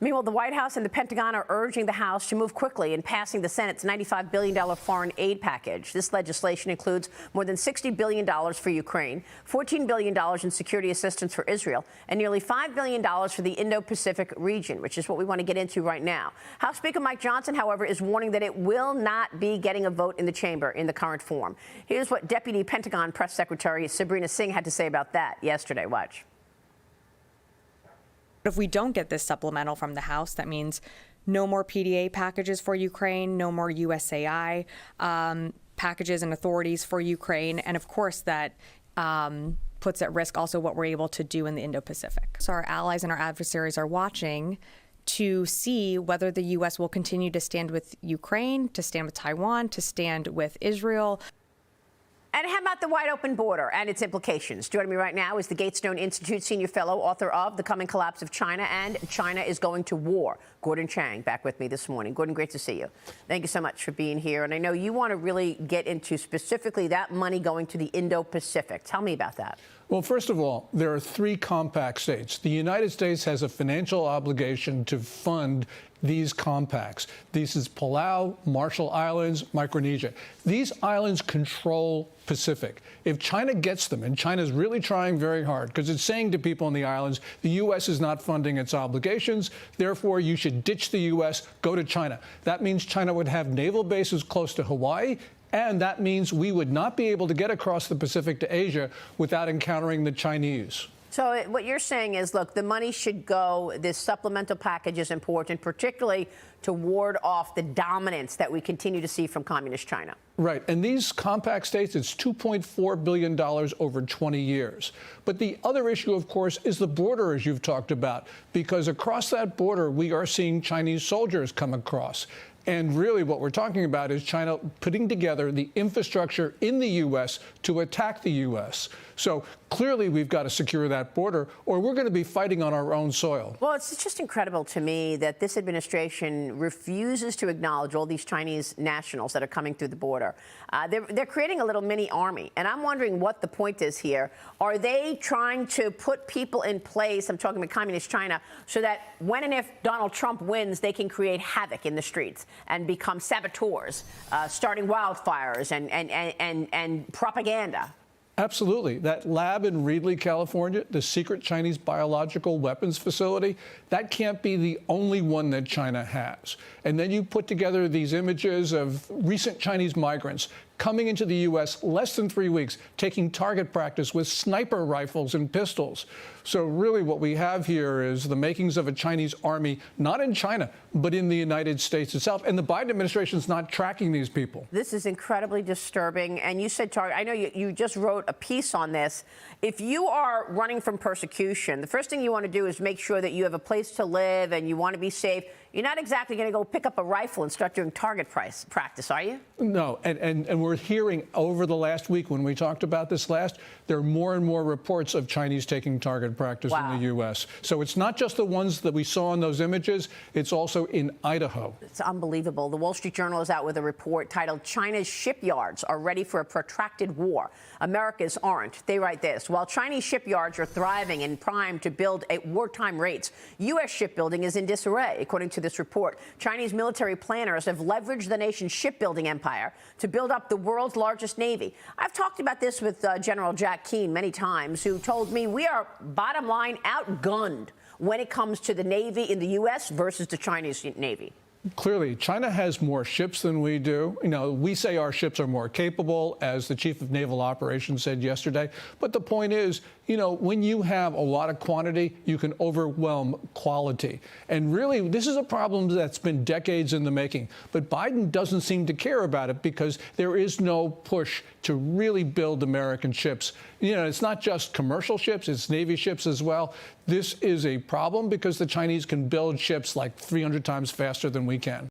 Meanwhile, the White House and the Pentagon are urging the House to move quickly in passing the Senate's $95 billion foreign aid package. This legislation includes more than $60 billion for Ukraine, $14 billion in security assistance for Israel, and nearly $5 billion for the Indo-Pacific region, which is what we want to get into right now. House Speaker Mike Johnson, however, is warning that it will not be getting a vote in the chamber in the current form. Here's what Deputy Pentagon Press Secretary Sabrina Singh had to say about that yesterday. Watch. If we don't get this supplemental from the House, that means no more PDA packages for Ukraine, no more USAI packages and authorities for Ukraine, and of course that puts at risk also what we're able to do in the Indo-Pacific. So our allies and our adversaries are watching to see whether the U.S. will continue to stand with Ukraine, to stand with Taiwan, to stand with Israel. And how about the wide open border and its implications? Joining me right now is the Gatestone Institute senior fellow, author of The Coming Collapse of China and China is Going to War, Gordon Chang, back with me this morning. Gordon, great to see you. Thank you so much for being here. And I know you want to really get into specifically that money going to the Indo-Pacific. Tell me about that. Well, first of all, there are 3 compact states. The United States has a financial obligation to fund these compacts. This is Palau, Marshall Islands, Micronesia. These islands control Pacific. If China gets them, and China's really trying very hard, because it's saying to people in the islands, the U.S. is not funding its obligations, therefore you should ditch the U.S., go to China. That means China would have naval bases close to Hawaii, and that means we would not be able to get across the Pacific to Asia without encountering the Chinese. So what you're saying is, look, the money should go, this supplemental package is important, particularly to ward off the dominance that we continue to see from communist China. Right. And these compact states, it's $2.4 billion over 20 years. But the other issue, of course, is the border, as you've talked about, because across that border, we are seeing Chinese soldiers come across. And really what we're talking about is China putting together the infrastructure in the U.S. to attack the U.S. So clearly we've got to secure that border or we're going to be fighting on our own soil. Well, it's just incredible to me that this administration refuses to acknowledge all these Chinese nationals that are coming through the border. They're creating a little mini army. And I'm wondering what the point is here. Are they trying to put people in place, I'm talking about communist China, so that when and if Donald Trump wins, they can create havoc in the streets and become saboteurs, starting wildfires and propaganda? Absolutely. That lab in Reedley, California, the secret Chinese biological weapons facility, that can't be the only one that China has. And then you put together these images of recent Chinese migrants coming into the U.S. less than 3 weeks, taking target practice with sniper rifles and pistols. So really what we have here is the makings of a Chinese army, not in China, but in the United States itself. And the Biden administration is not tracking these people. This is incredibly disturbing. And you said target. I know you just wrote a piece on this. If you are running from persecution, the first thing you want to do is make sure that you have a place to live and you want to be safe. You're not exactly going to go pick up a rifle and start doing target practice, are you? No, and we're hearing over the last week, when we talked about this last, there are more and more reports of Chinese taking target practice in the U.S. So it's not just the ones that we saw in those images, it's also in Idaho. It's unbelievable. The Wall Street Journal is out with a report titled "China's Shipyards Are Ready for a Protracted War. America's Aren't." They write this: while Chinese shipyards are thriving and primed to build at wartime rates, U.S. shipbuilding is in disarray. According to this report, Chinese military planners have leveraged the nation's shipbuilding empire to build up the world's largest navy. I've talked about this with General Jack Keane many times, who told me we are, bottom line, outgunned when it comes to the Navy in the U.S. versus the Chinese Navy. Clearly, China has more ships than we do. You know, we say our ships are more capable, as the chief of naval operations said yesterday. But the point is, you know, when you have a lot of quantity, you can overwhelm quality. And really, this is a problem that's been decades in the making. But Biden doesn't seem to care about it because there is no push to really build American ships. You know, it's not just commercial ships, it's Navy ships as well. This is a problem because the Chinese can build ships like 300 times faster than we can.